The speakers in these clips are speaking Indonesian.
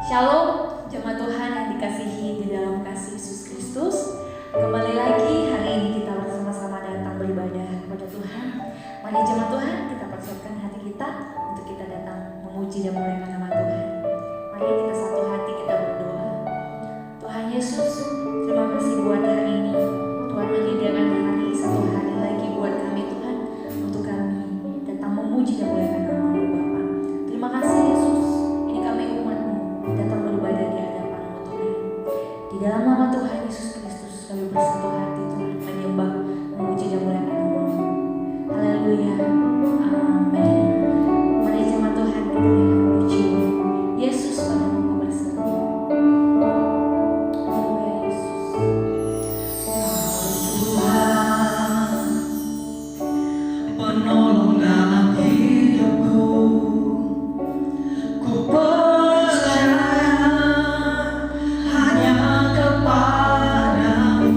Shalom, jemaat Tuhan yang dikasihi di dalam kasih Yesus Kristus. Kembali lagi hari ini kita bersama-sama datang beribadah kepada Tuhan. Mari jemaat Tuhan, kita persiapkan hati kita untuk kita datang memuji dan memuliakan nama Tuhan. Mari kita satu hati kita berdoa. Tuhan Yesus, terima kasih buat hari ini. Tuhan menyediakan hari satu hari lagi buat kami Tuhan, untuk kami datang memuji dan memuliakan nama-Mu Bapa. Terima kasih Yesus, ini kami umat-Mu datang beribadah di hadapan-Mu Tuhan. Di dalam nama Tuhan Yesus Kristus kami bersatu hati Tuhan, menyembah, memuji dan memuliakan nama-Mu. Haleluya, amin. Mari jemaat Tuhan kita nyanyikan memuji Yesus padamu berseru. Haleluya Yesus. Tuhan, penolong dalam hidupku, ku percaya hanya kepadamu.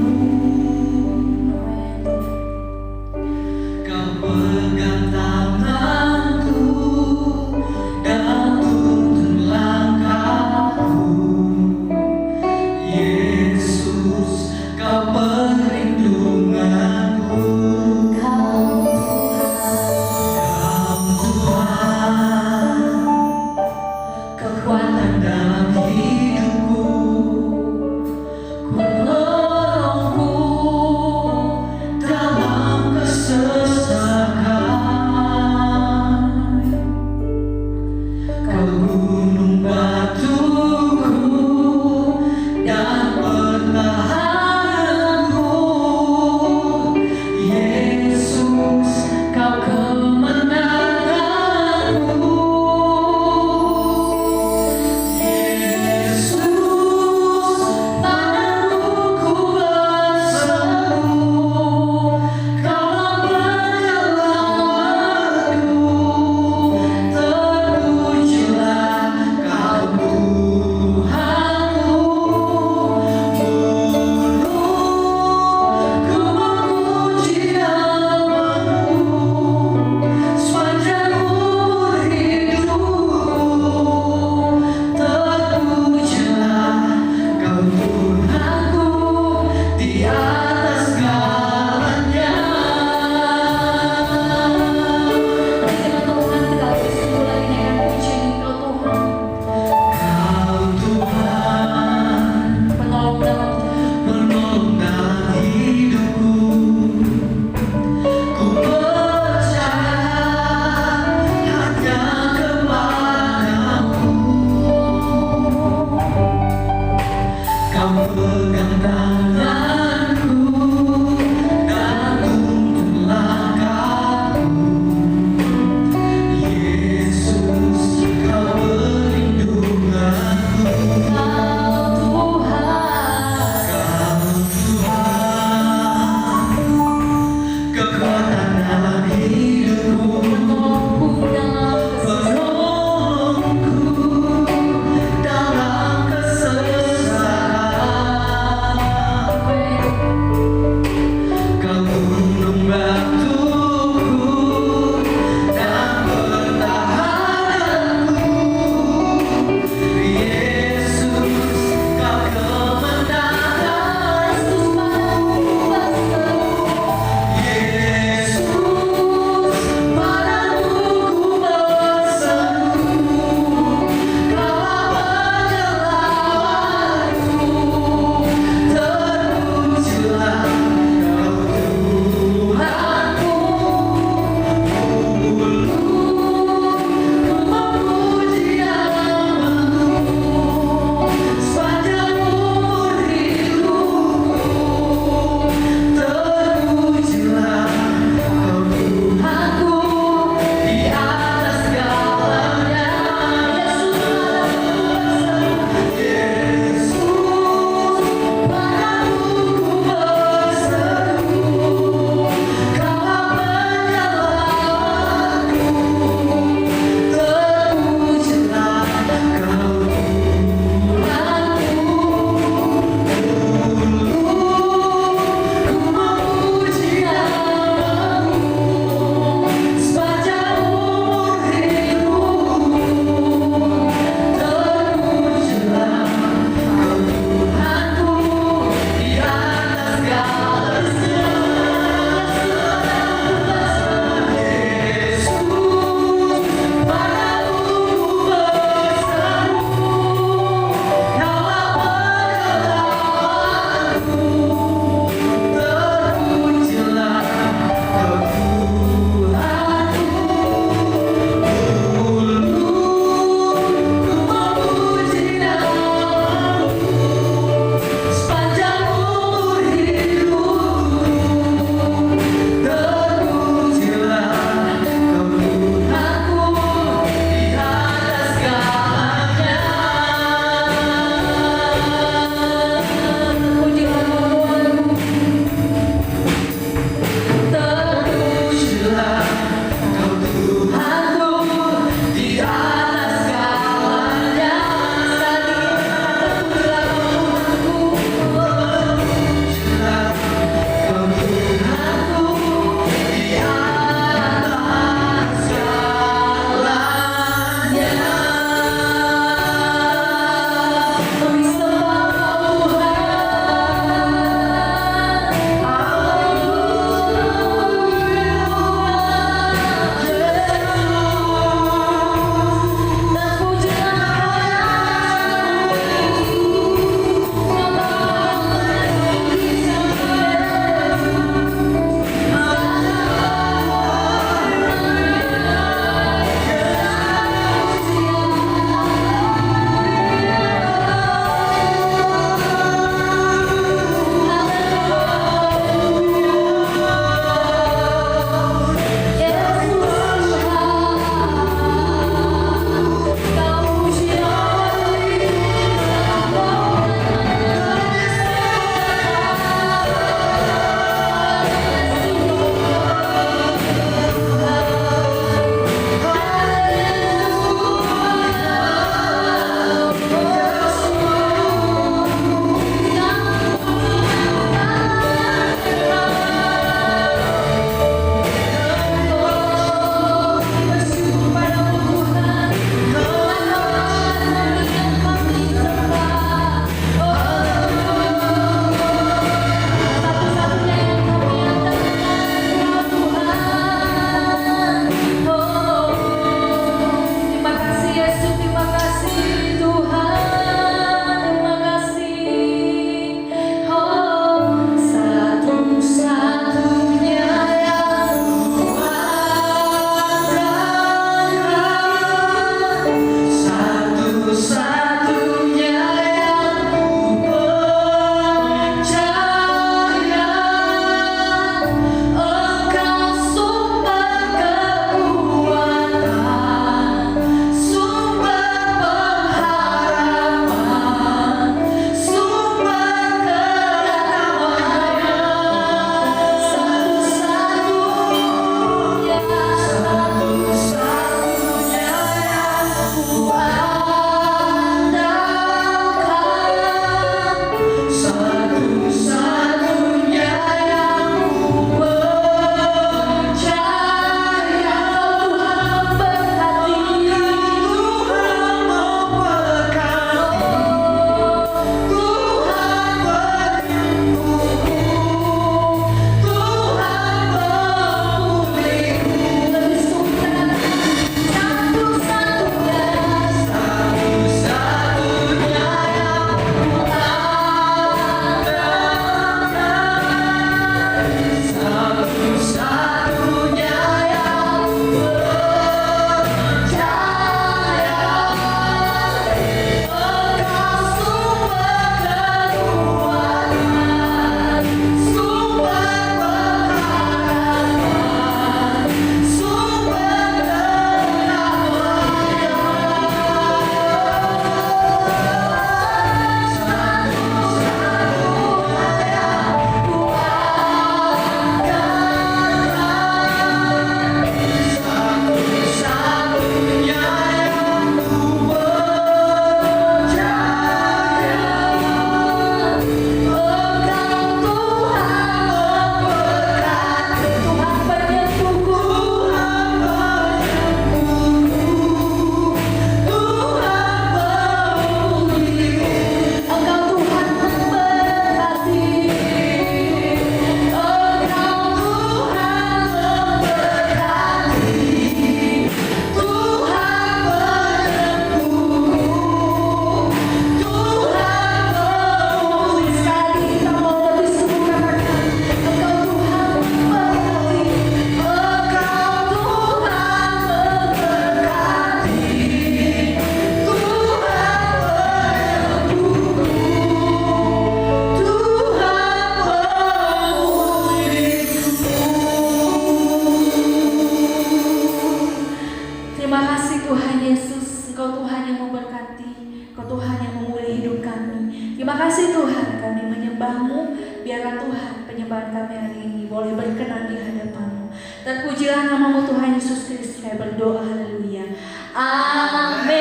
Terima kasih Tuhan, kami menyembah-Mu. Biarlah Tuhan penyembahan kami hari ini boleh berkenan di hadapan-Mu. Terpujilah nama-Mu Tuhan Yesus Kristus. Saya berdoa, haleluya. Amin.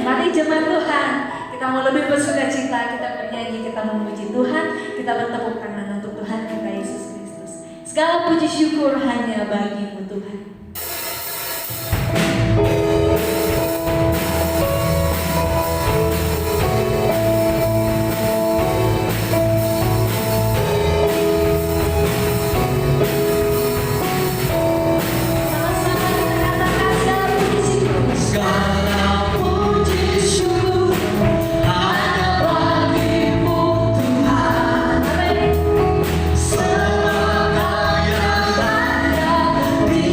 Mari jemaat Tuhan, kita mau lebih bersuka cita, kita bernyanyi, kita memuji Tuhan, kita bertepuk tangan untuk Tuhan kita Yesus Kristus. Segala puji syukur hanya bagi-Mu Tuhan. Semua kaya ada di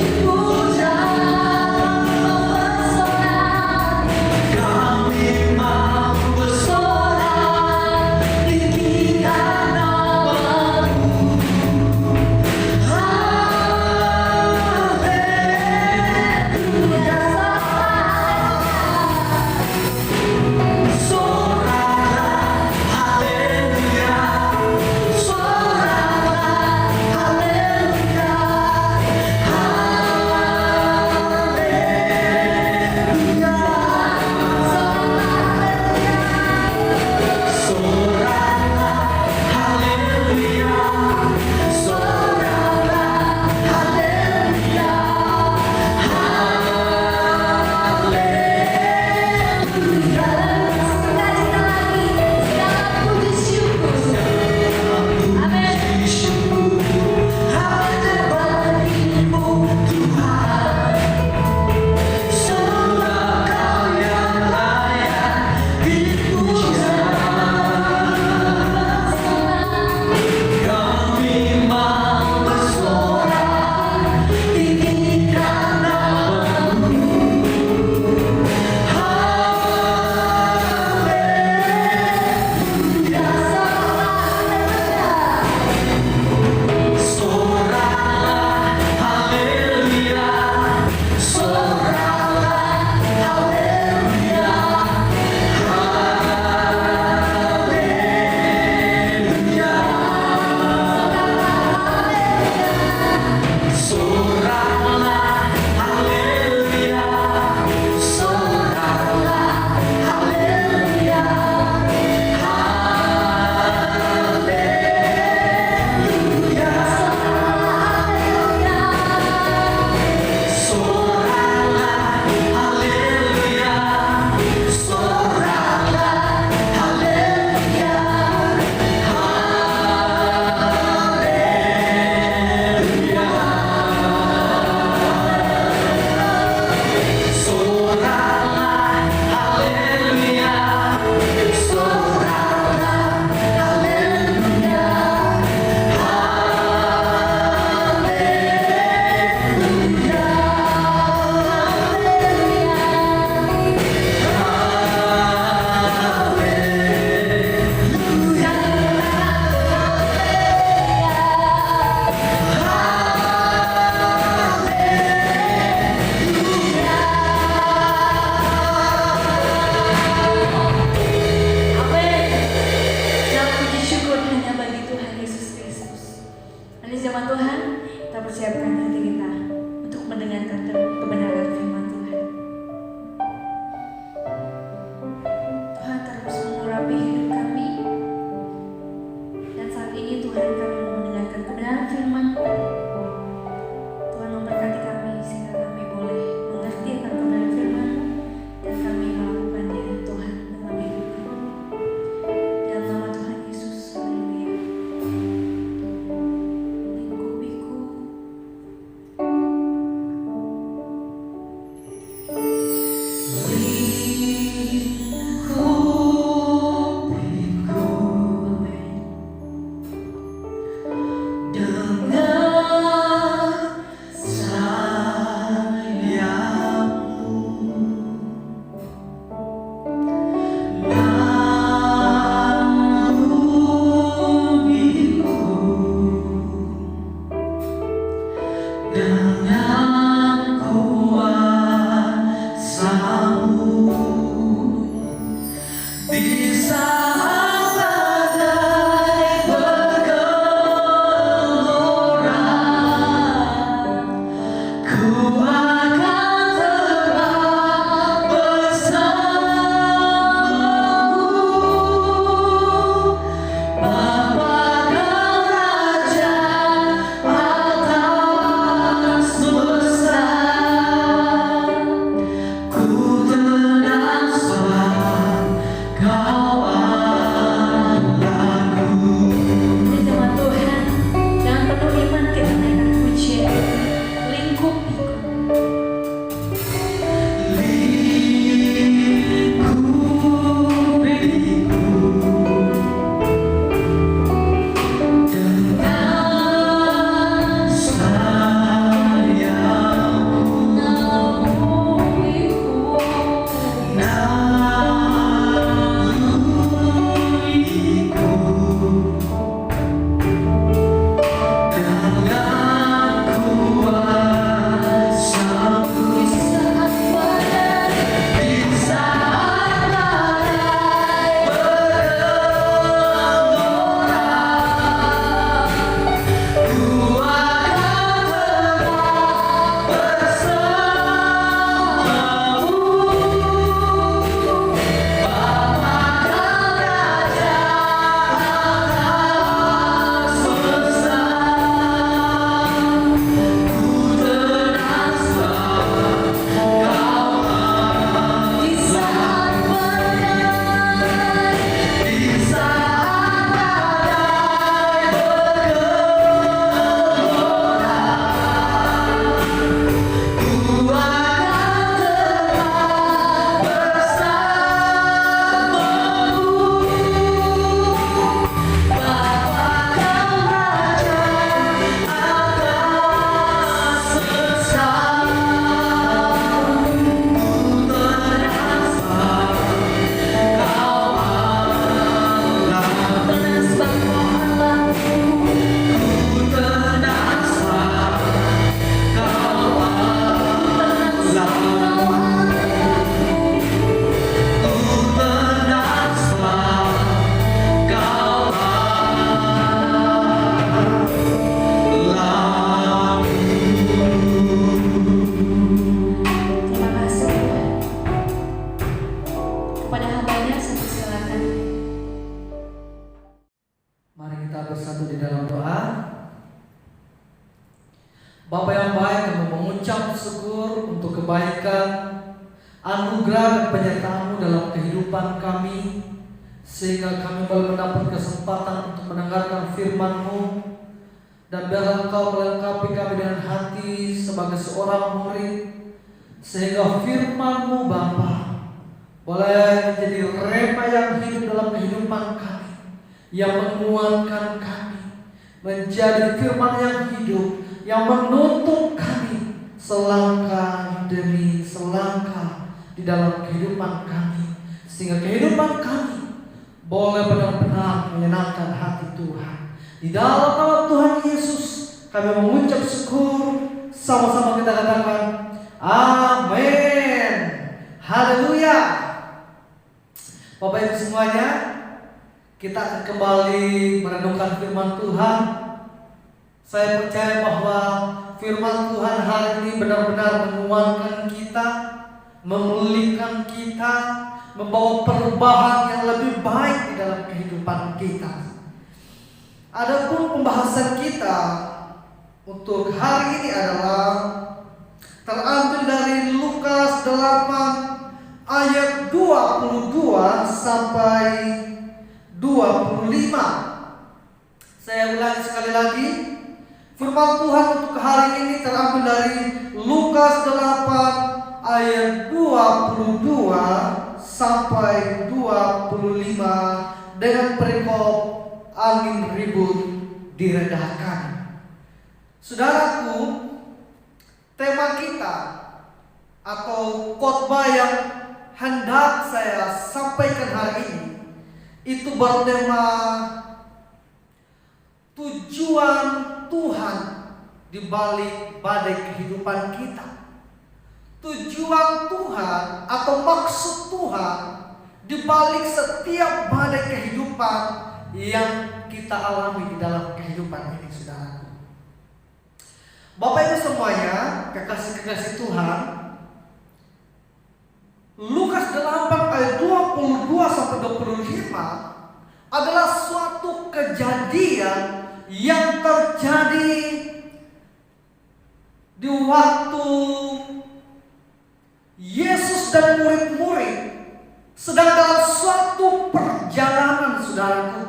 bersatu di dalam doa. Bapa yang baik, kami mengucap syukur untuk kebaikan, anugerah dan penyertaan-Mu dalam kehidupan kami, sehingga kami boleh mendapat kesempatan untuk mendengarkan firman-Mu. Dan biarlah Engkau melengkapi kami dengan hati sebagai seorang murid, sehingga firman-Mu Bapa boleh menjadi rema yang hidup dalam kehidupan kami, yang menguatkan kami, menjadi firman yang hidup, yang menuntun kami selangkah demi selangkah di dalam kehidupan kami, sehingga kehidupan kami boleh benar-benar menyenangkan hati Tuhan. Di dalam nama Tuhan Yesus kami mengucap syukur. Sama-sama kita katakan amin. Haleluya. Bapak Ibu semuanya, kita akan kembali merenungkan firman Tuhan. Saya percaya bahwa firman Tuhan hari ini benar-benar menguatkan kita, memulihkan kita, membawa perubahan yang lebih baik di dalam kehidupan kita. Adapun pembahasan kita untuk hari ini adalah terambil dari Lukas 8 ayat 22 sampai 25. Saya ulangi sekali lagi. Firman Tuhan untuk hari ini terambil dari Lukas 8 ayat 22 sampai 25 dengan perikop angin ribut diredahkan. Saudaraku, tema kita atau khotbah yang hendak saya sampaikan hari ini itu bertema tujuan Tuhan di balik badai kehidupan kita. Tujuan Tuhan atau maksud Tuhan di balik setiap badai kehidupan yang kita alami di dalam kehidupan ini, saudaraku. Bapak Ibu semuanya, kekasih-kekasih Tuhan, Lukas 8 ayat 22 sampai 25 adalah suatu kejadian yang terjadi di waktu Yesus dan murid-murid sedang dalam suatu perjalanan, saudaraku.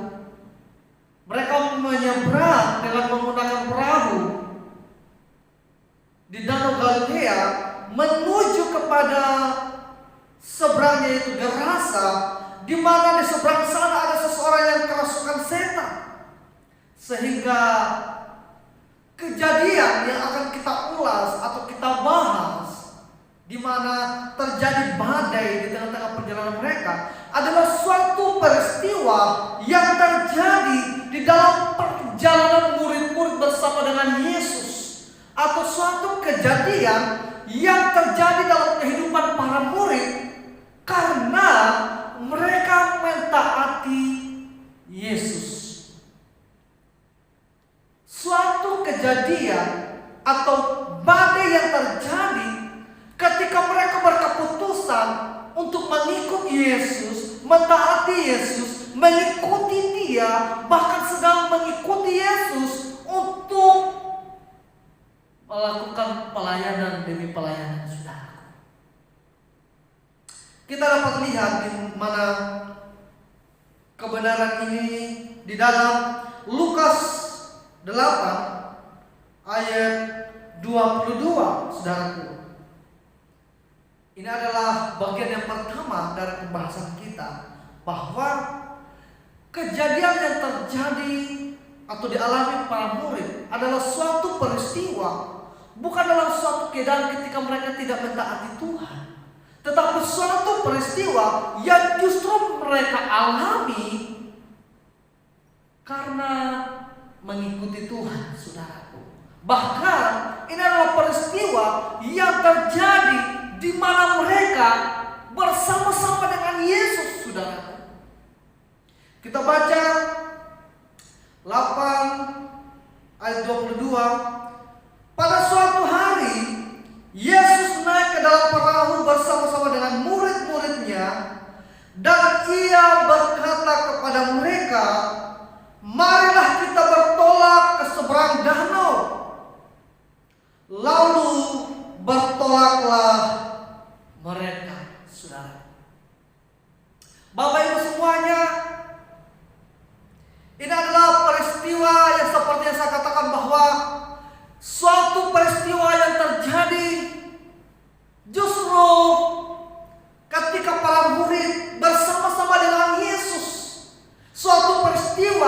Mereka menyeberang dengan menggunakan perahu di Danau Galilea menuju kepada seberangnya itu Gerasa, di mana di seberang sana ada seseorang yang kerasukan setan. Sehingga kejadian yang akan kita ulas atau kita bahas di mana terjadi badai di tengah-tengah perjalanan mereka adalah suatu peristiwa yang terjadi di dalam perjalanan murid-murid bersama dengan Yesus, atau suatu kejadian yang terjadi dalam kehidupan para murid karena mereka mentaati Yesus. Suatu kejadian atau badai yang terjadi ketika mereka berkeputusan untuk mengikut Yesus, mentaati Yesus, mengikuti Dia, bahkan sedang mengikuti Yesus untuk melakukan pelayanan demi pelayanan, saudara. Kita dapat lihat di mana kebenaran ini di dalam Lukas 8 ayat 22, saudaraku. Ini adalah bagian yang pertama dari pembahasan kita, bahwa kejadian yang terjadi atau dialami para murid adalah suatu peristiwa, bukan dalam suatu keadaan ketika mereka tidak mentaati Tuhan, tetapi suatu peristiwa yang justru mereka alami karena mengikuti Tuhan, saudaraku. Bahkan ini adalah peristiwa yang terjadi di mana mereka bersama-sama dengan Yesus, saudaraku. Kita baca 8 ayat 22. Pada suatu hari Yesus naik ke dalam perahu bersama-sama dengan murid-muridnya, dan Ia berkata kepada mereka, "Marilah kita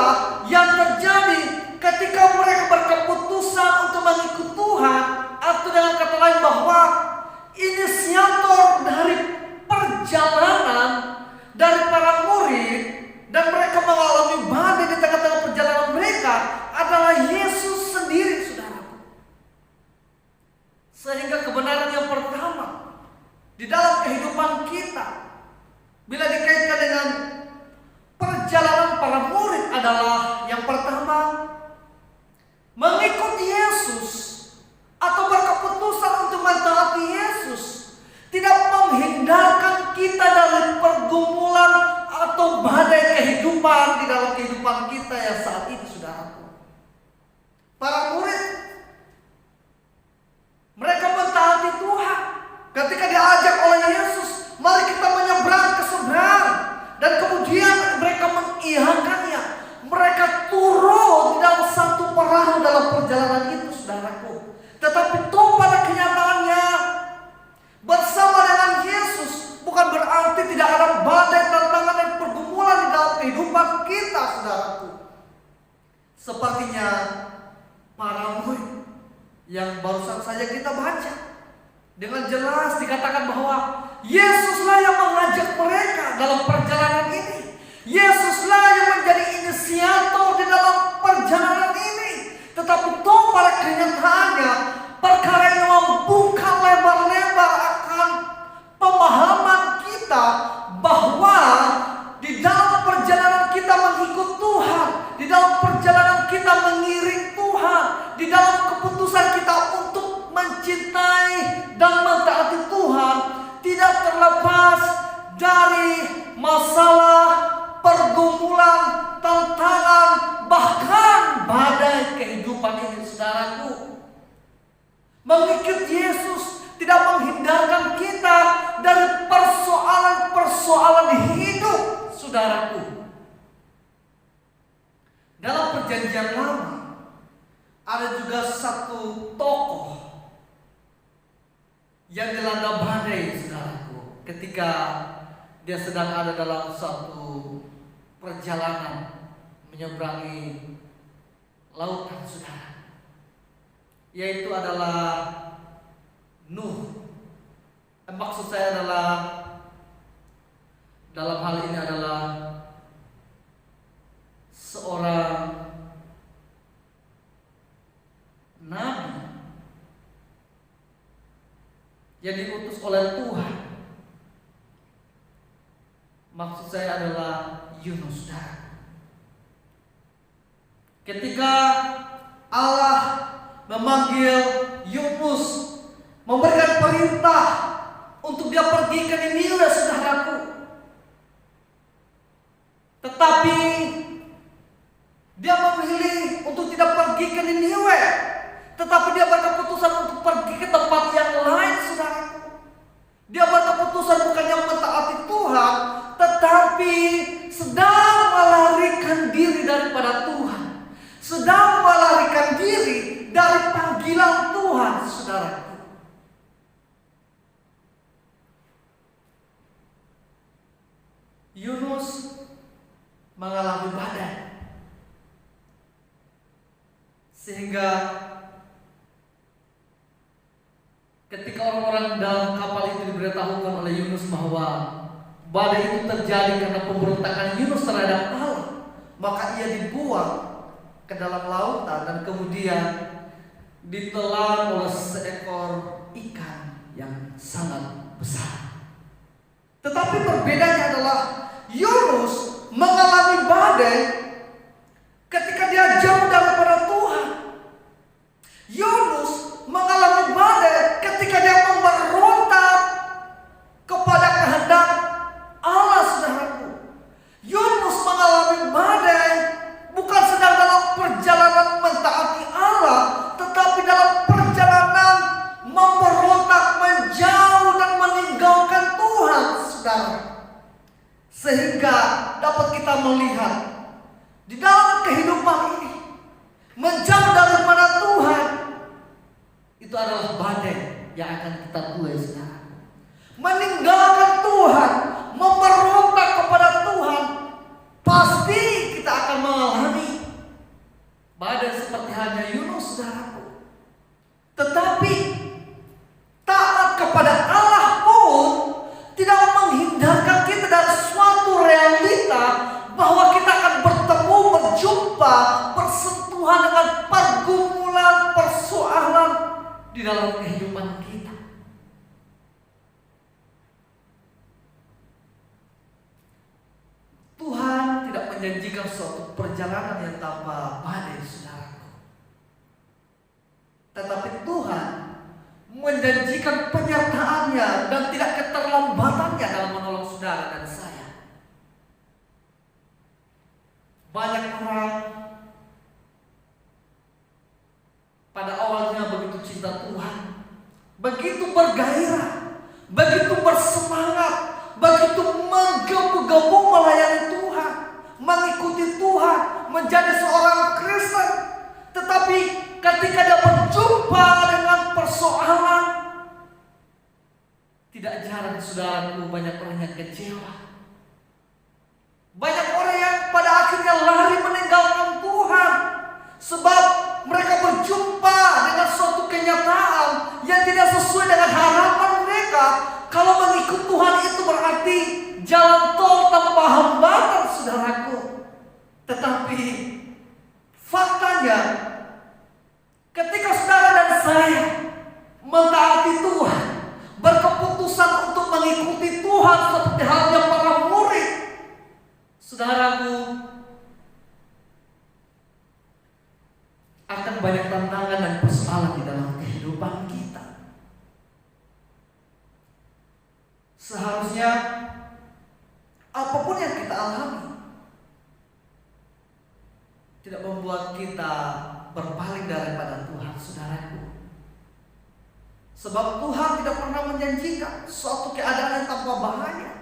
itulah yang terjadi ketika mereka berkeputusan untuk mengikut Tuhan, atau dengan kata lain bahwa inisiator dari perjalanan dari para murid dan mereka mengalami badai di tengah-tengah perjalanan mereka adalah Yesus sendiri, saudaraku. Sehingga kebenaran yang pertama di dalam kehidupan kita bila dikaitkan dengan perjalanan para murid adalah yang pertama, mengikuti Yesus atau berkeputusan untuk mentaati Yesus tidak menghindarkan kita dari pergumulan atau badai kehidupan di dalam kehidupan kita yang saat ini, saudaraku. Para murid, mereka mentaati Tuhan. Ketika diajak oleh Yesus, mari kita menyeberang ke seberang, dan kemudian mereka mengiyakannya. Mereka turun di dalam satu perahu dalam perjalanan itu, saudaraku. Tetapi toh pada kenyataannya, bersama dengan Yesus bukan berarti tidak ada badai, tantangan, dan pergumulan di dalam kehidupan kita, saudaraku. Sepertinya para murid yang barusan saja kita baca, dengan jelas dikatakan bahwa Yesuslah yang mengajak mereka dalam perjalanan ini. Yesuslah yang menjadi inisiator di dalam perjalanan ini. Tetapi toh pada kenyataannya, perkara ini membuka lebar-lebar akan pemahaman kita bahwa di dalam perjalanan kita mengikut Tuhan, di dalam perjalanan kita mengiring Tuhan, di dalam keputusan kita untuk mencintai dan mentaati Tuhan, tidak terlepas dari masalah, pergumulan, tantangan, bahkan badai kehidupan ini, saudaraku. Mengikut Yesus tidak menghindarkan kita dari persoalan-persoalan hidup, saudaraku. Dalam perjanjian lama ada juga satu tokoh yang dilanda badai, saudaraku, ketika dia sedang ada dalam satu perjalanan menyeberangi lautan, saudara. Yaitu adalah Nuh. Maksud saya adalah, dalam hal ini adalah seorang nabi yang diutus oleh Tuhan. Maksud saya adalah Yunus. Ketika Allah memanggil Yunus, memberikan perintah untuk dia pergi ke Niniwe, saudaraku. Tetapi dia memilih untuk tidak pergi ke Niniwe, tetapi dia berkeputusan untuk pergi ke tempat yang lain, saudaraku. Dia berkeputusan bukannya mentaati Tuhan, tetapi sedang melarikan diri daripada Tuhan, sedang melarikan diri dari panggilan Tuhan, saudaraku. Yunus mengalami badai, sehingga ketika orang-orang dalam kapal itu diberitahukan oleh Yunus bahwa badai itu terjadi karena pemberontakan Yunus terhadap Allah, maka ia dibuang ke dalam lautan dan kemudian ditelan oleh seekor ikan yang sangat besar. Tetapi perbedaannya adalah Yunus mengalami badai ketika dia jauh daripada Tuhan. Yunus mengalami badai ketika dia memberontak kepada kehendak Allah, saudaraku. Yunus mengalami badai bukan sedang dalam perjalanan mentaati Allah, tetapi dalam perjalanan memberontak, menjauh dan meninggalkan Tuhan, saudara. Sehingga dapat kita melihat di dalam kehidupan ini, menjauh daripada Tuhan itu adalah badai yang akan kita tuai, saudara. Meninggalkan Tuhan, memberontak kepada Tuhan, pasti kita akan mengalami saudaraku. Tetapi taat kepada Allah pun tidak menghindarkan kita dari suatu realita bahwa kita akan bertemu, berjumpa, bersentuhan dengan pergumulan, persoalan di dalam kehidupan kita. Tuhan tidak menjanjikan suatu perjalanan yang tanpa badai, saudaraku. Tetapi Tuhan menjanjikan penyertaannya dan tidak keterlambatannya dalam menolong saudara dan saya. Banyak orang pada awalnya begitu cinta Tuhan, begitu bergairah, begitu bersemangat, begitu menggebu-gebu melayani Tuhan, mengikuti Tuhan, menjadi seorang Kristen. Tetapi ketika dia berjumpa dengan persoalan, tidak jarang saudaraku banyak orang yang kecewa. Banyak orang yang pada akhirnya lari meninggalkan Tuhan sebab mereka berjumpa dengan suatu kenyataan yang tidak sesuai dengan harapan mereka. Kalau mengikut Tuhan itu berarti jalan tol tanpa hambatan, saudaraku. Tetapi faktanya ketika saudara dan saya mentaati Tuhan, berkeputusan untuk mengikuti Tuhan seperti halnya para murid, saudaraku, akan banyak tantangan dan persoalan di dalam kehidupan kita. Seharusnya apapun yang kita alami tidak membuat kita berpaling daripada Tuhan, saudaraku. Sebab Tuhan tidak pernah menjanjikan suatu keadaan yang tanpa bahaya,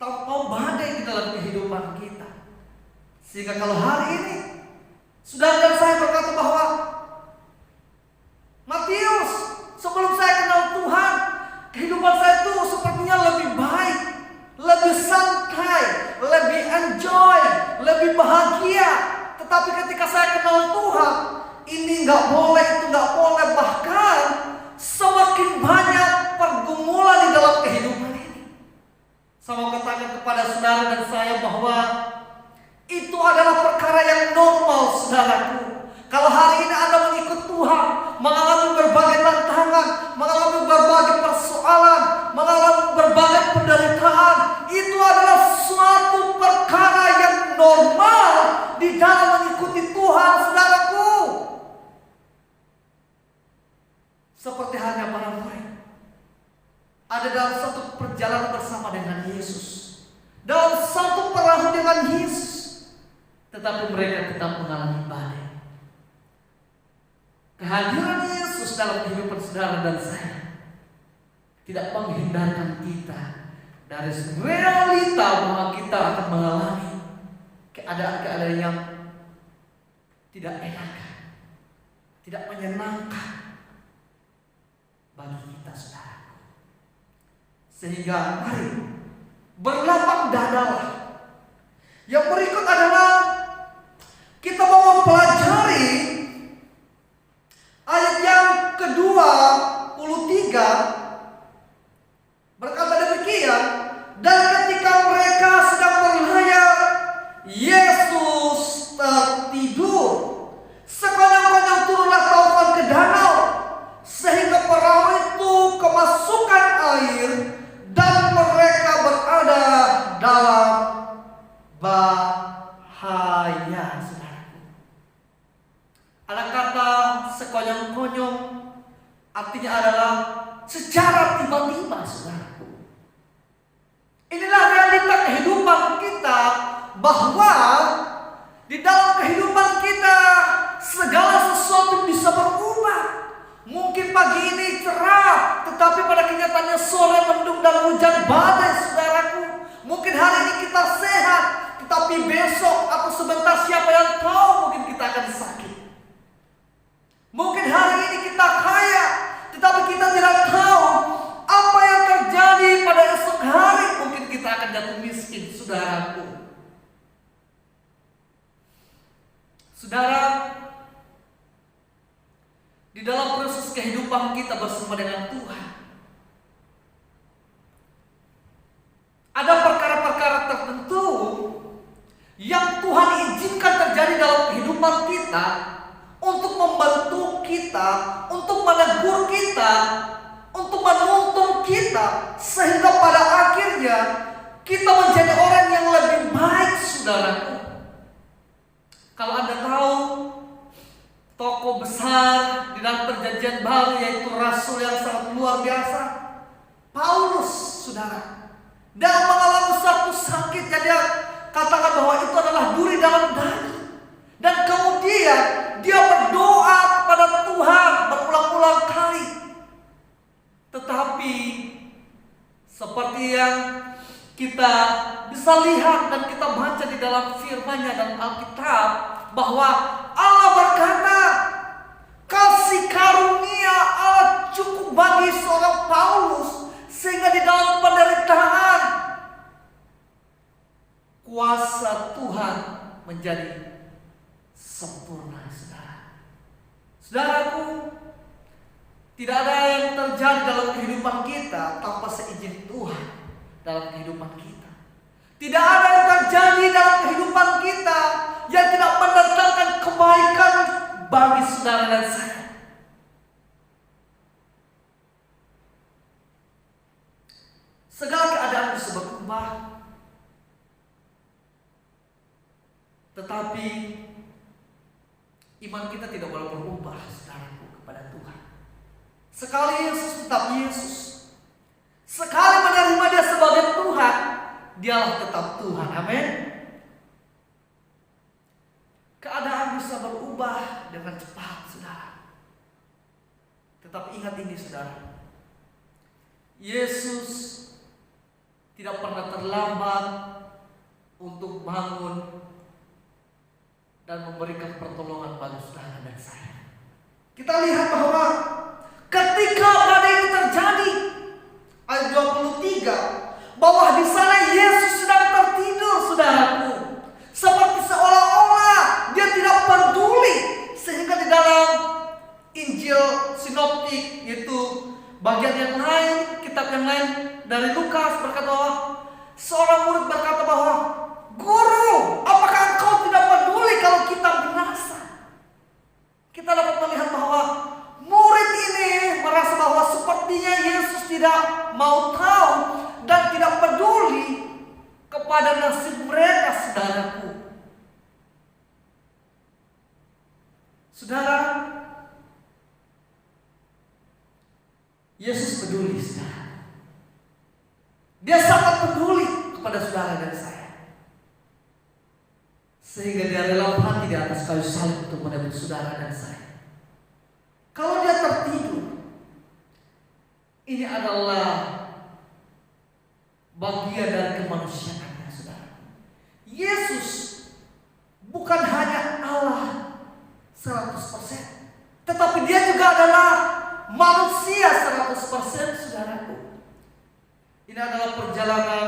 tanpa badai di dalam kehidupan kita. Sehingga kalau hari ini saudara dan saya berkata bahwa Matius, sebelum saya kenal Tuhan, kehidupan saya itu sepertinya lebih baik, lebih santai, lebih enjoy, lebih bahagia. Tetapi ketika saya kenal Tuhan, ini nggak boleh, itu nggak boleh. Bahkan semakin banyak pergumulan di dalam kehidupan ini. Saya mau katakan kepada saudara dan saya bahwa itu adalah perkara yang normal, saudaraku. Kalau hari ini Anda mengikut Tuhan, mengalami berbagai tantangan, mengalami berbagai persoalan, mengalami berbagai penderitaan, itu adalah suatu perkara yang normal di dalam mengikuti Tuhan, saudaraku. Seperti halnya para murid, ada dalam satu perjalanan bersama dengan Yesus, dalam satu perahu dengan Yesus, tetapi mereka tetap mengalami badai. Kehadiran Yesus dalam kehidupan saudara dan saya tidak menghindarkan kita dari realita bahwa kita akan mengalami keadaan-keadaan yang tidak enak, tidak menyenangkan bagi kita, saudara. Sehingga mari berlapang dadalah. Yang berikut adalah kita mau mempelajari ayat yang ke-23, berkata demikian, dan ketika mereka sedang berlayar, Yesus tertidur. Sekonyong-konyong turunlah taufan ke danau, sehingga perahu itu kemasukan air dan mereka berada dalam bahaya, saudaraku. Ada kata sekonyong-konyong artinya adalah secara tiba-tiba, saudaraku. Inilah realita kehidupan kita, bahwa di dalam kehidupan kita segala sesuatu bisa berubah. Mungkin pagi ini cerah, tetapi pada kenyataannya sore mendung dan hujan badai, saudaraku. Mungkin hari ini kita sehat, tetapi besok atau sebentar siapa yang tahu, mungkin kita akan sakit. Mungkin hari ini kita kaya, tetapi kita tidak tahu apa yang terjadi pada esok hari. Mungkin kita akan jatuh miskin, saudaraku. Saudara, di dalam proses kehidupan kita bersama dengan Tuhan. Ada perkara-perkara tertentu yang Tuhan izinkan terjadi dalam kehidupan kita untuk membantu kita, untuk menegur kita, untuk menuntun kita, sehingga pada akhirnya kita menjadi orang yang lebih baik, saudaraku. Kalau Anda tahu, tokoh besar di dalam perjanjian baru yaitu rasul yang sangat luar biasa, Paulus, saudara, dan mengalami satu sakit, jadi katakan bahwa itu adalah duri dalam daging. Dan kemudian dia berdoa kepada Tuhan berulang-ulang kali. Tetapi seperti yang kita bisa lihat dan kita baca di dalam firman-Nya dalam Alkitab, bahwa Allah berkata, kasih karunia Allah cukup bagi seorang Paulus, sehingga di dalam penderitaan kuasa Tuhan menjadi sempurna, saudara. Saudaraku, tidak ada yang terjadi dalam kehidupan kita tanpa seizin Tuhan dalam kehidupan kita. Tidak ada yang terjadi dalam kehidupan kita yang tidak mendatangkan kebaikan bagi saudara dan saya. Segala keadaan bisa berubah, tetapi iman kita tidak boleh berubah, saudaraku, kepada Tuhan. Sekali Yesus tetap Yesus, sekali menerima Dia sebagai Tuhan, Dialah tetap Tuhan. Amin. Keadaan bisa berubah dengan cepat, saudara. Tetapi ingat ini, saudara, Yesus tidak pernah terlambat untuk bangun dan memberikan pertolongan bagi saudara dan saya. Kita lihat bahwa ketika badai itu terjadi, ayat 23, bahwa di sana Yesus sedang tertidur, saudaraku, seperti seolah-olah Dia tidak peduli, sehingga di dalam Injil sinoptik, yaitu bagian yang lain, kitab yang lain dari Lukas, berkata bahwa seorang murid berkata bahwa, Guru, apakah Engkau tidak peduli kalau kita binasa? Kita dapat melihat bahwa murid ini merasa bahwa sepertinya Yesus tidak mau tahu dan tidak peduli kepada nasib mereka, saudaraku. Saudara, Yesus peduli, saudara. Dia sangat peduli kepada saudara dan saya, sehingga Dia rela mati di atas kayu salib untuk menebus saudara dan saya. Kalau Dia tertidur, ini adalah bagian dari kemanusiaannya, saudara. Yesus bukan hanya Allah 100%, tetapi Dia juga adalah manusia 100%, saudaraku. Ini adalah perjalanan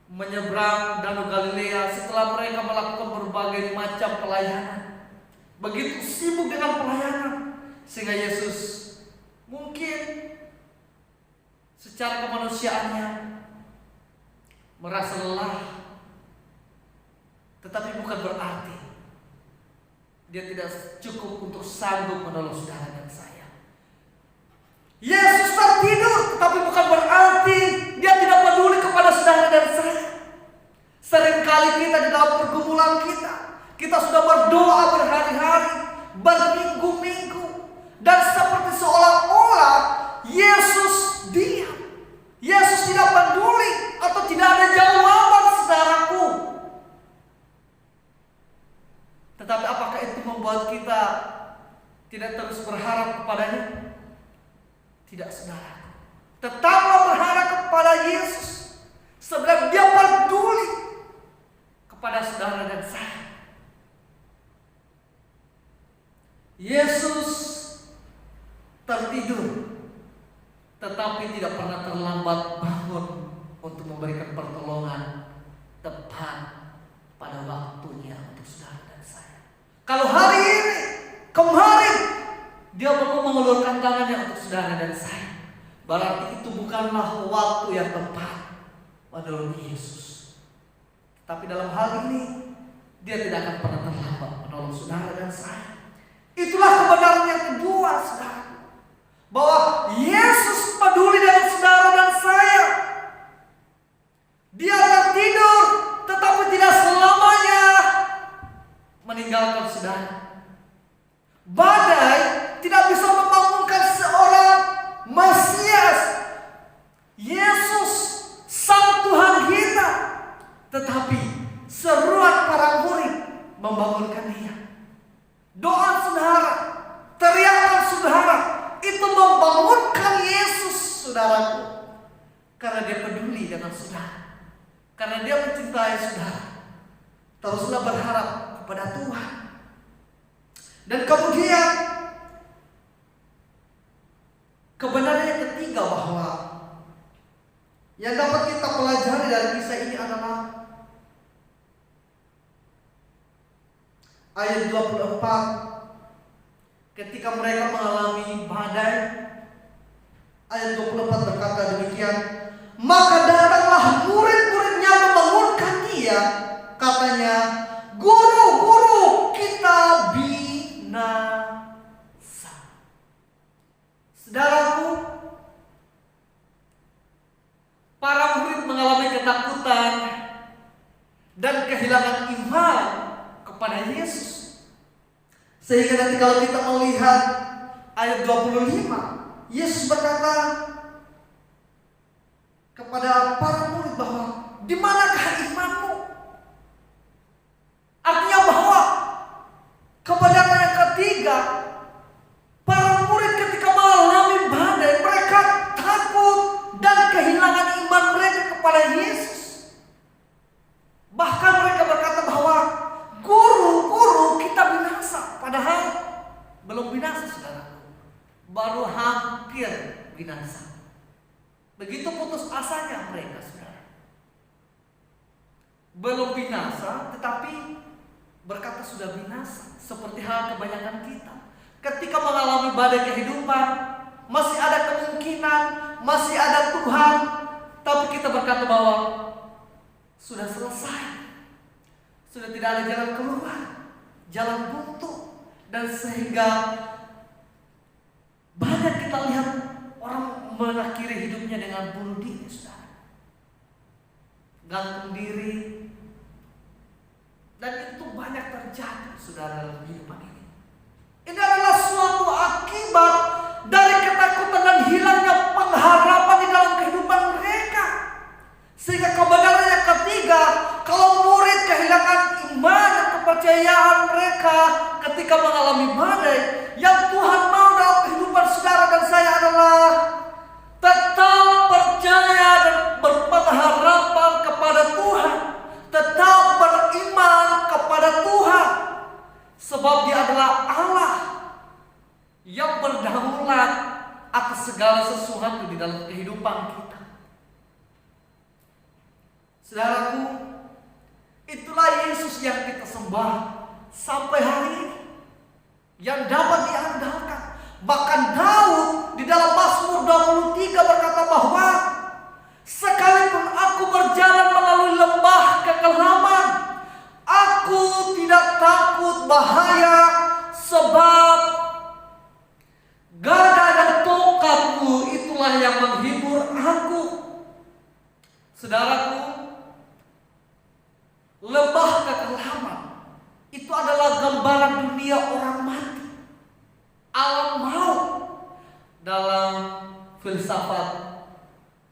menyeberang Danau Galilea setelah mereka melakukan berbagai macam pelayanan. Begitu sibuk dengan pelayanan, sehingga Yesus mungkin secara kemanusiaannya merasa lelah. Tetapi bukan berarti Dia tidak cukup untuk sanggup menolong saudara dan saya. Yesus tertidur, tetapi bukan berarti Dia tidak peduli kepada saudara dan saya. Seringkali kita di dalam pergumulan kita sudah berdoa berhari-hari, berminggu-minggu, dan seperti seolah-olah Yesus diam. Yesus tidak peduli atau tidak ada jawaban, saudaraku. Tetapi apakah itu membuat kita tidak terus berharap kepadanya? Tidak, saudara. Tetaplah berharap kepada Yesus, sebab Dia peduli kepada saudara dan saya. Yesus tertidur, tetapi tidak pernah terlambat bangun untuk memberikan pertolongan tepat pada waktunya untuk saudara dan saya. Kalau hari ini, kemarin, Dia mengulurkan tangannya untuk saudara dan saya, berarti itu bukanlah waktu yang tepat menurut Yesus. Tapi dalam hal ini Dia tidak akan pernah terlambat menolong saudara dan saya. Itulah kebenaran yang kedua, saudara, bahwa Yesus peduli dengan saudara dan saya. Dia tertidur, tetapi tidak selamanya meninggalkan saudara. Badai tidak bisa membangunkan seorang Mesias, Yesus Sang Tuhan kita, tetapi seruan para murid membangunkan Dia. Doa saudara, teriakan saudara, itu membangunkan Yesus, saudaraku, karena Dia peduli dengan saudara, karena Dia mencintai saudara. Teruslah berharap kepada Tuhan. Dan kemudian kebenaran yang ketiga, bahwa yang dapat kita pelajari dari kisah ini adalah ayat 24. Ketika mereka mengalami badai, ayat 24 berkata demikian, maka datanglah murid-muridnya membangunkan Dia, katanya, Guru, Guru, kita binasa. Saudaraku, para murid mengalami ketakutan dan kehilangan iman kepada Yesus. Sehingga nanti kalau kita melihat ayat 25, Yesus berkata kepada para murid bahwa di manakah imanmu? Artinya bahwa kebenaran yang ketiga, para murid ketika mengalami badai, mereka takut dan kehilangan iman mereka kepada Yesus. Bahkan mereka berkata bahwa Guru, Guru, kita binasa. Padahal belum binasa, saudara, baru hampir binasa. Begitu putus asanya mereka, saudara. Belum binasa, tetapi berkata sudah binasa. Seperti hal kebanyakan kita, ketika mengalami badai kehidupan, masih ada kemungkinan, masih ada Tuhan, tapi kita berkata bahwa sudah selesai, sudah tidak ada jalan keluar, jalan buntu. Dan sehingga banyak kita lihat orang mengakhiri hidupnya dengan bunuh diri, saudara, gantung diri. Dan itu banyak terjadi, saudara, dalam kehidupan ini. Ini adalah suatu akibat dari ketakutan dan hilangnya pengharapan di dalam kehidupan mereka. Sehingga kebenaran yang ketiga, kalau murid kehilangan iman dan kepercayaan mereka ketika mengalami badai, yang Tuhan mau dalam kehidupan saudara dan saya adalah tetap percaya dan berpengharapan kepada Tuhan, tetap beriman kepada Tuhan, sebab Dia adalah Allah yang berdaulat atas segala sesuatu di dalam kehidupan kita. Saudaraku, itulah Yesus yang kita sembah sampai hari ini, yang dapat diandalkan. Bahkan Daud di dalam Mazmur 23 berkata bahwa sekalipun aku berjalan melalui lembah kekelaman, aku tidak takut bahaya, sebab gada dan tongkatmu itulah yang menghibur aku. Saudaraku, lembah kekelaman itu adalah gambaran dunia orang mati, alam maut dalam filsafat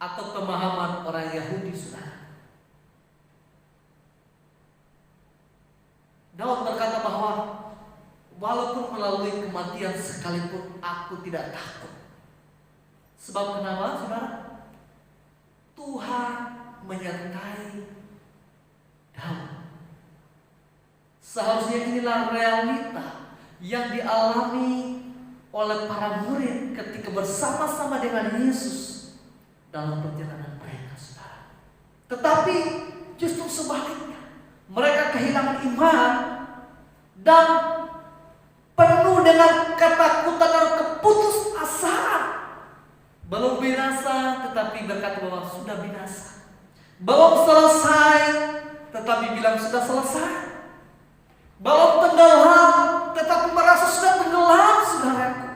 atau pemahaman orang Yahudi, saudara. Daud berkata bahwa walaupun melalui kematian sekalipun aku tidak takut. Sebab kenapa, saudara? Tuhan menyertai Daud. Seharusnya inilah realita yang dialami oleh para murid ketika bersama-sama dengan Yesus dalam perjalanan mereka, saudara. Tetapi justru sebaliknya, mereka kehilangan iman dan penuh dengan ketakutan dan keputus belum binasa tetapi berkata bahwa sudah binasa. Belum selesai tetapi bilang sudah selesai. Belum tenggelam tetapi merasa sudah tenggelam, saudaraku.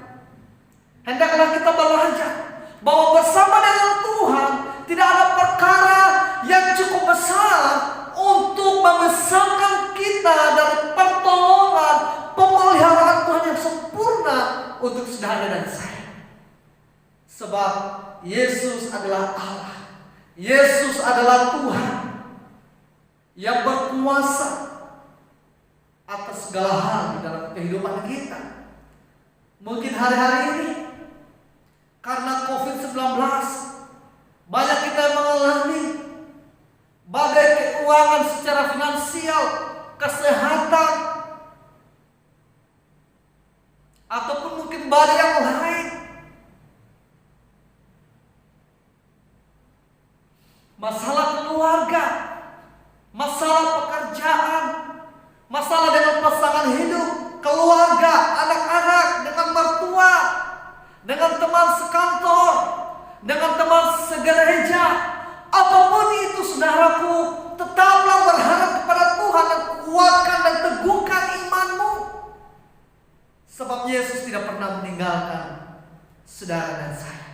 Hendaklah kita belajar bahwa bersama dengan Tuhan tidak ada perkara yang cukup besar untuk memisahkan kita dari pertolongan, pemeliharaan Tuhan yang sempurna untuk saudara dan saya. Sebab Yesus adalah Allah, Yesus adalah Tuhan yang berkuasa atas segala hal di dalam kehidupan kita. Mungkin hari-hari ini karena COVID-19 banyak kita yang mengalami badai keuangan secara finansial, kesehatan, ataupun mungkin badai yang lain. Masalah keluarga, masalah pekerjaan, masalah dengan pasangan hidup, keluarga, anak-anak, dengan mertua, dengan teman sekantor, dengan teman segereja. Apapun itu, saudaraku, tetaplah berharap kepada Tuhan dan kuatkan dan teguhkan imanmu. Sebab Yesus tidak pernah meninggalkan saudara dan saya.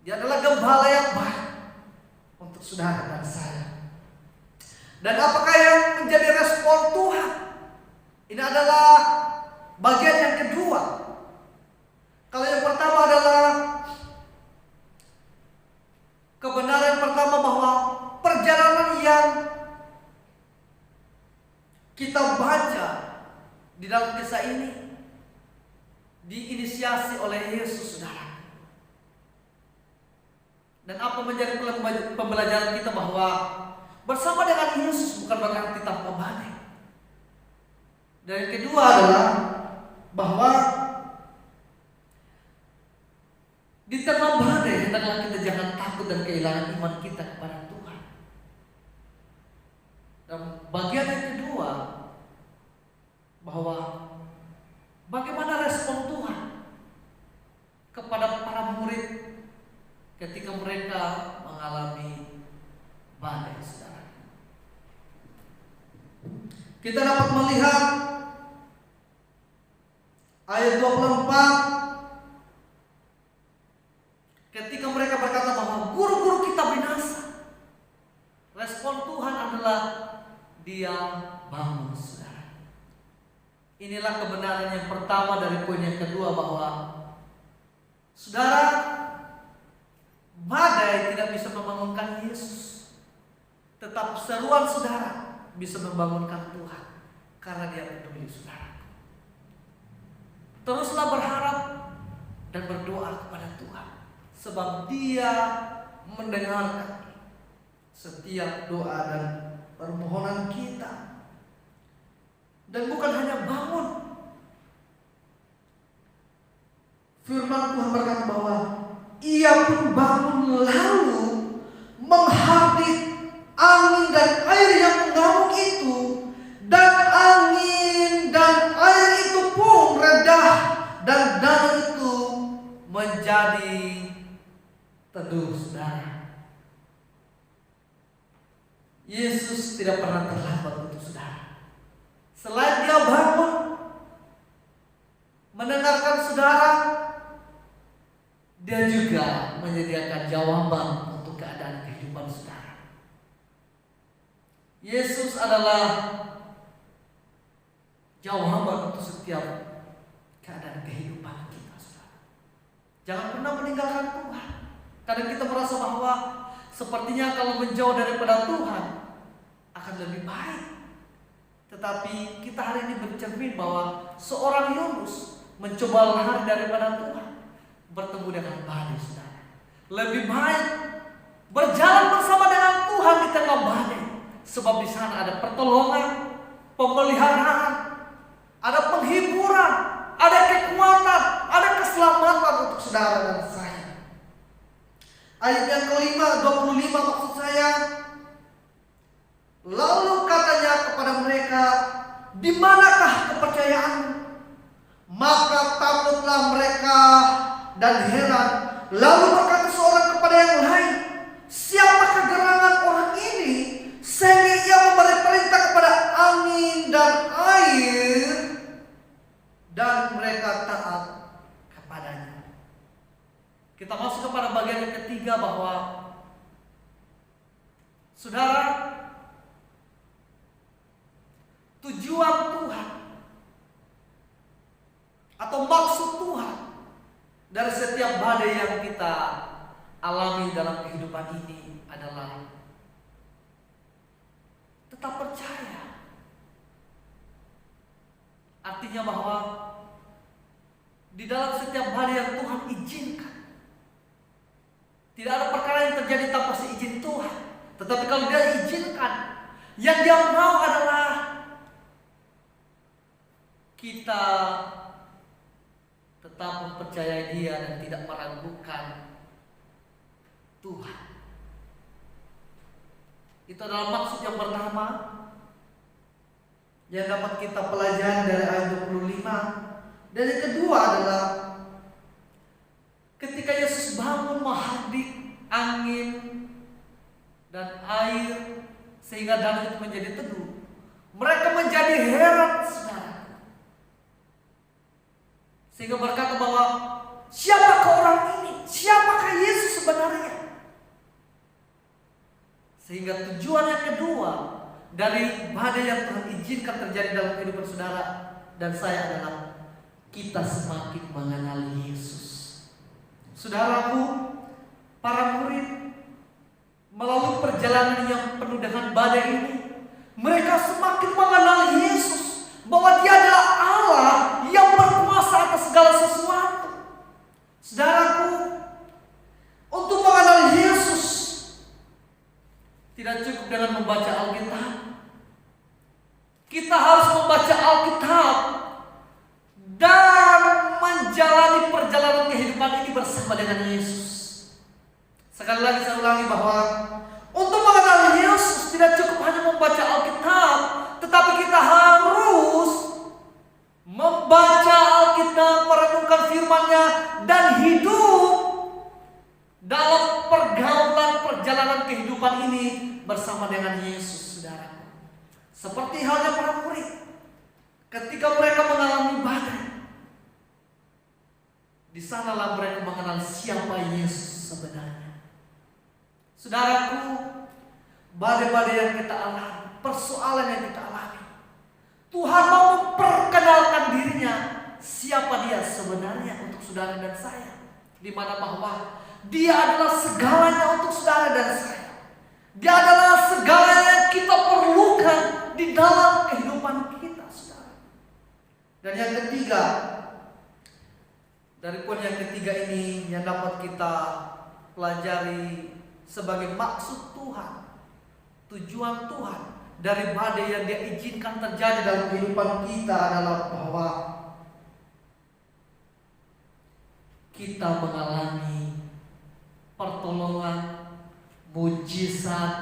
Dia adalah gembala yang baik untuk saudara dan saya. Dan apakah yang menjadi respon Tuhan? Ini adalah bagian yang kedua. Kalau yang pertama adalah kebenaran pertama bahwa perjalanan yang kita baca di dalam kisah ini diinisiasi oleh Yesus, saudara. Dan apa menjadi pembelajaran kita bahwa bersama dengan Yesus bukan berarti tanpa badai. Dan yang kedua adalah bahwa di tengah badai hendaklah kita jangan takut dan kehilangan iman kita kepada Tuhan. Dan bagian yang kedua bahwa bagaimana respon Tuhan kepada para murid ketika mereka mengalami badai, saudara. Kita dapat melihat ayat 24 ketika mereka berkata bahwa guru-guru kita binasa. Respon Tuhan adalah Dia bangun, saudara. Inilah kebenaran yang pertama dari poin yang kedua, bahwa saudara, badai tidak bisa membangunkan Yesus, tetapi seruan saudara bisa membangunkan Tuhan karena Dia peduli saudara. Teruslah berharap dan berdoa kepada Tuhan, sebab Dia mendengarkan setiap doa dan permohonan kita. Dan bukan hanya bangun, firman Tuhan berkata bahwa Ia pun bangun lalu menghadap angin dan air yang mengamuk itu, dan angin dan air itu pun redah dan danau itu menjadi teduh, saudara. Yesus tidak pernah terlambat untuk saudara. Selain Dia bangun mendengarkan saudara, Dia juga menyediakan jawaban untuk keadaan kehidupan saudara. Yesus adalah jawaban untuk setiap keadaan kehidupan kita, saudara. Jangan pernah meninggalkan Tuhan. Kadang kita merasa bahwa sepertinya kalau menjauh daripada Tuhan akan lebih baik. Tetapi kita hari ini bercermin bahwa seorang Yunus mencoba lari daripada Tuhan, bertemu dengan badai, saudara. Lebih baik berjalan bersama dengan Tuhan di tengah badai, sebab di sana ada pertolongan, pemeliharaan, ada penghiburan, ada kekuatan, ada keselamatan untuk saudara dan saya. Ayat yang kelima, 25 maksud saya. Lalu katanya kepada mereka, di manakah kepercayaanmu? Maka takutlah mereka dan heran. Lalu berkata seorang kepada yang lain, siapakah gerangan orang ini sehingga ia memberi perintah kepada angin dan air dan mereka taat kepadanya. Kita masuk kepada bagian yang ketiga, bahwa saudara, tujuan Tuhan atau maksud Tuhan dari setiap badai yang kita alami dalam kehidupan ini adalah tetap percaya. Artinya bahwa di dalam setiap badai yang Tuhan izinkan, tidak ada perkara yang terjadi tanpa seizin Tuhan. Tetapi kalau Dia izinkan, yang Dia mau adalah kita tetap mempercayai Dia dan tidak meragukan Tuhan. Itu adalah maksud yang pertama yang dapat kita pelajari dari ayat 25. Dan yang kedua adalah ketika Yesus bangun menghardik angin dan air sehingga danau itu menjadi teduh, mereka menjadi heran, saudara, sehingga berkata bahwa siapakah orang ini? Siapakah Yesus sebenarnya? Sehingga tujuan yang kedua dari badai yang Tuhan izinkan terjadi dalam kehidupan saudara dan saya adalah kita semakin mengenal Yesus. Saudaraku, para murid melalui perjalanan yang penuh dengan badai ini, mereka semakin mengenal Yesus, bahwa Dia adalah Allah yang berkuasa atas segala sesuatu. Saudaraku, untuk mengenal Yesus tidak cukup dengan membaca Alkitab. Kita harus membaca Alkitab dan menjalani perjalanan kehidupan ini bersama dengan Yesus. Sekali lagi saya ulangi bahwa untuk mengenal Yesus tidak cukup hanya membaca Alkitab, tetapi kita harus membaca Alkitab, merenungkan firman-Nya, dan hidup dalam pergaulan perjalanan kehidupan ini bersama dengan Yesus, saudara. Seperti halnya para murid, ketika mereka mengalami badai, di sanalah mereka mengenal siapa Yesus sebenarnya. Saudaraku, badai-badai yang kita alami, persoalan yang kita alami, Tuhan mau memperkenalkan dirinya, siapa Dia sebenarnya untuk saudara dan saya. Di mana bahwa Dia adalah segalanya untuk saudara dan saya. Dia adalah segalanya yang kita perlukan di dalam kehidupan kita, saudara. Dan yang ketiga, dari poin yang ketiga ini yang dapat kita pelajari sebagai maksud Tuhan, tujuan Tuhan dari badai yang Dia izinkan terjadi dalam kehidupan kita adalah bahwa kita mengalami pertolongan, mujizat,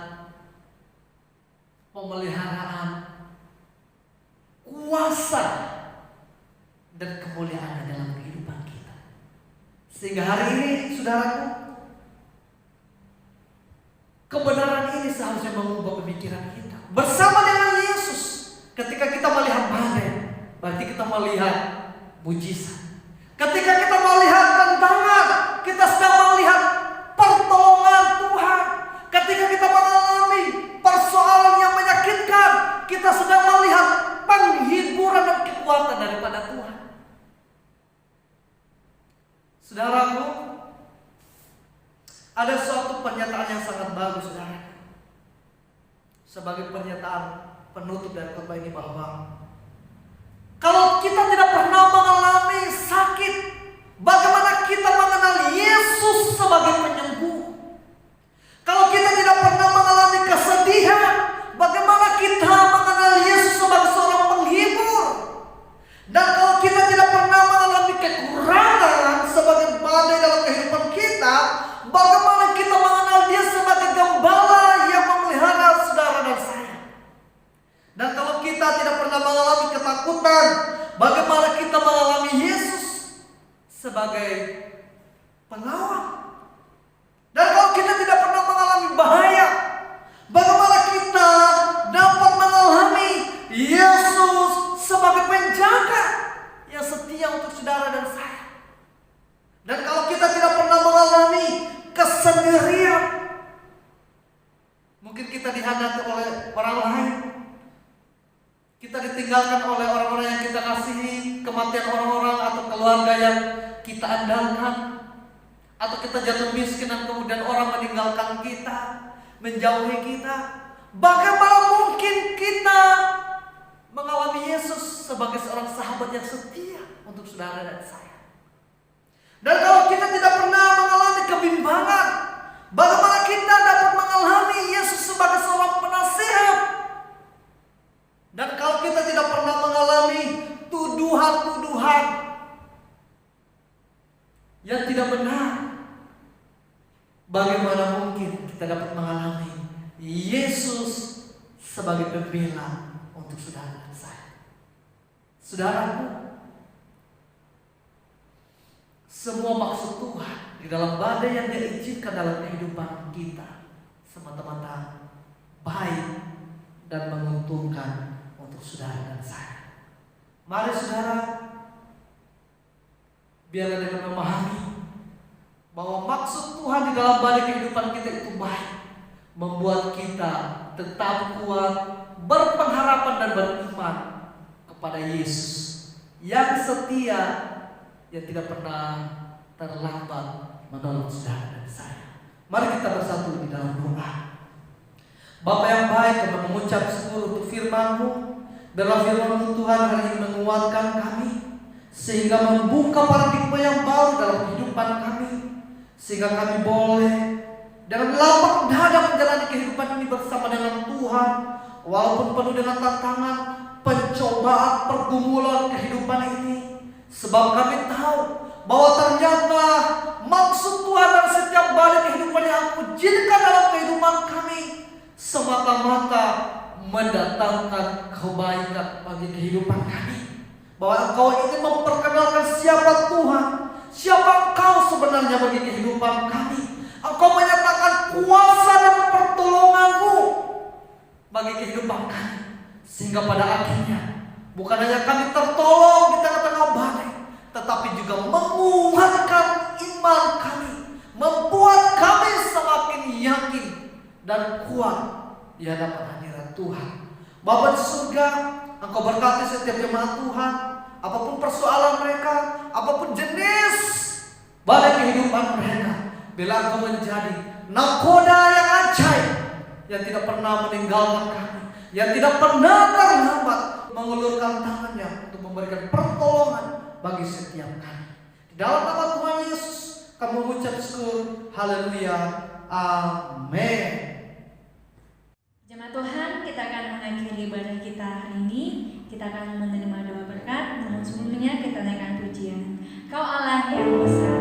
pemeliharaan, kuasa, dan kemuliaan dalam kehidupan kita. Sehingga hari ini, saudaraku, kebenaran ini seharusnya mengubah pemikiran kita. Bersama dengan Yesus, ketika kita melihat badai, berarti kita melihat mujizat. Ketika kita melihat tantangan, kita sedang melihat pertolongan Tuhan. Ketika kita mengalami persoalan yang menyakitkan, kita sedang melihat penghiburan dan kekuatan daripada Tuhan. Saudaraku, ada suatu pernyataan yang sangat bagus, saudara. Sebagai pernyataan penutup dari khotbah ini bahwa kalau kita tidak pernah mengalami sakit, bagaimana kita mengenal Yesus sebagai penyembuh? Kalau kita tidak pernah mengalami kesedihan, bagaimana kita mengenal Yesus sebagai seorang penghibur? Dan kalau kita tidak pernah mengalami kekurangan sebagai badai dalam kehidupan kita, bagaimana kita mengenal Dia sebagai gembala yang memelihara saudara dan saya? Dan kalau kita tidak pernah mengalami ketakutan, bagaimana kita mengalami Yesus sebagai pengawal? Kita ditinggalkan oleh orang-orang yang kita kasihi, kematian orang-orang atau keluarga yang kita andalkan, atau kita jatuh miskin dan kemudian orang meninggalkan kita, menjauhi kita. Bagaimana mungkin kita mengalami Yesus sebagai seorang sahabat yang setia untuk saudara dan saya? Dan kalau kita tidak pernah mengalami kebimbangan, bagaimana kita dapat mengalami Yesus sebagai seorang penasihat? Dan kalau kita tidak pernah mengalami tuduhan-tuduhan yang tidak benar, bagaimana mungkin kita dapat mengalami Yesus sebagai pembela untuk saudara dan saya? Saudaraku, semua maksud Tuhan di dalam badai yang Dia izinkan dalam kehidupan kita semata-mata baik dan menguntungkan untuk saudara dan saya. Mari saudara, biarlah dengan memahami bahwa maksud Tuhan di dalam badai kehidupan kita itu baik, membuat kita tetap kuat, berpengharapan dan beriman kepada Yesus yang setia, yang tidak pernah terlambat menolong saudara dan saya. Mari kita bersatu di dalam doa. Bapa yang baik, kami mengucap syukur untuk firman-Mu. Biarlah firman-Mu Tuhan hari ini menguatkan kami, sehingga membuka paradigma yang baru dalam kehidupan kami, sehingga kami boleh dengan lapang dada menjalani kehidupan ini bersama dengan Tuhan, walaupun penuh dengan tantangan, pencobaan, pergumulan kehidupan ini. Sebab kami tahu bahwa ternyata maksud Tuhan dan setiap balik kehidupan yang Aku izinkan dalam kehidupan kami semata-mata mendatangkan kebaikan bagi kehidupan kami. Bahwa Engkau ingin memperkenalkan siapa Tuhan, siapa Engkau sebenarnya bagi kehidupan kami. Engkau menyatakan kuasa dan pertolongan-Mu bagi kehidupan kami, sehingga pada akhirnya bukan hanya kami tertolong di tengah-tengah badai, tetapi juga menguatkan iman kami, membuat kami semakin yakin dan kuat di hadapan hadirat Tuhan. Bapa di surga, Engkau berkati setiap jemaat Tuhan, apapun persoalan mereka, apapun jenis badai kehidupan mereka, bila Engkau menjadi nakoda yang ajaib, yang tidak pernah meninggalkan kami, yang tidak pernah terlambat mengulurkan tangannya untuk memberikan pertolongan bagi setiap kami. Di dalam nama Tuhan Yesus kami mengucap syukur. Haleluya. Amin. Jemaat Tuhan, kita akan mengakhiri ibadah kita hari ini. Kita akan menerima doa berkat. Namun sebelumnya kita naikkan pujian. Kau Allah yang besar.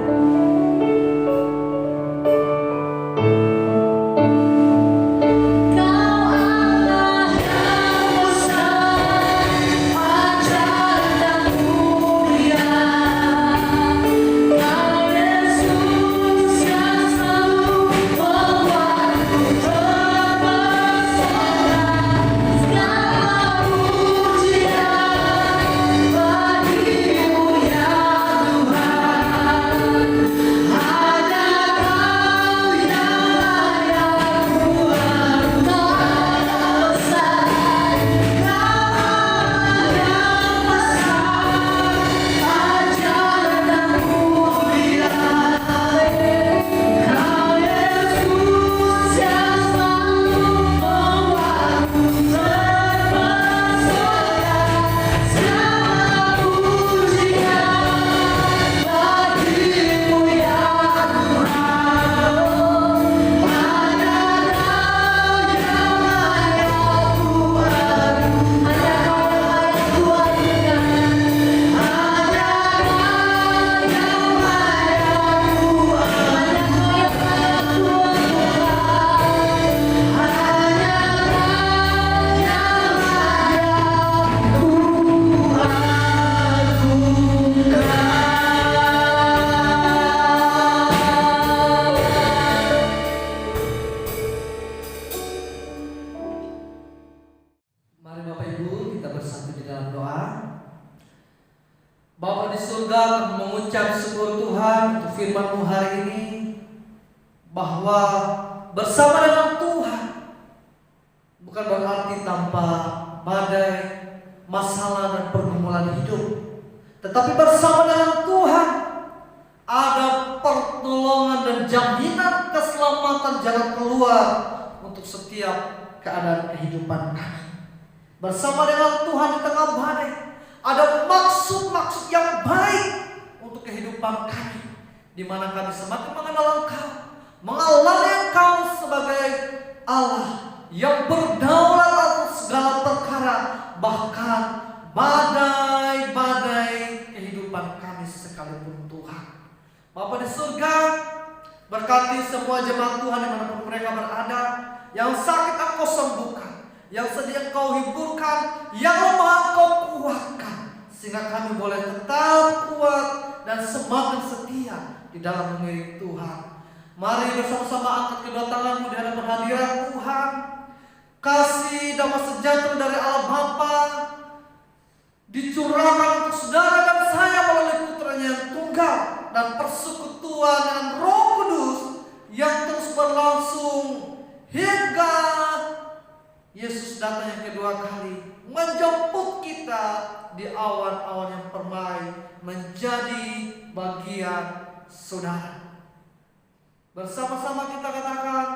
Bapa di surga, kami mengucap syukur Tuhan untuk firman-Mu hari ini, bahwa bersama dengan Tuhan bukan berarti tanpa badai, masalah dan pergumulan hidup. Tetapi bersama dengan Tuhan ada pertolongan dan jaminan keselamatan jalan keluar untuk setiap keadaan kehidupan kami. Bersama dengan Tuhan di tengah badai ada maksud-maksud yang baik untuk kehidupan kami, di mana kami semakin mengenal Engkau, mengalami Engkau sebagai Allah yang berdaulat atas segala perkara, bahkan badai-badai kehidupan kami sekalipun Tuhan. Bapa di surga, berkati semua jemaat Tuhan dimanapun mereka berada, yang sakit Engkau sembuhkan, yang sedih Engkau hiburkan, yang lemah Engkau kuatkan, sehingga kami boleh tetap kuat dan semakin setia di dalam mengiring Tuhan. Mari bersama-sama angkat kedua tanganmu di hadapan hadirat Tuhan. Kasih damai sejahtera dari Allah Bapa dicurahkan untuk saudara dan saya melalui putranya yang tunggal, dan persekutuan dengan Roh Kudus yang terus berlangsung hingga Yesus datang yang kedua kali menjemput kita di awan-awan yang permai menjadi bagian saudara. Bersama-sama kita katakan,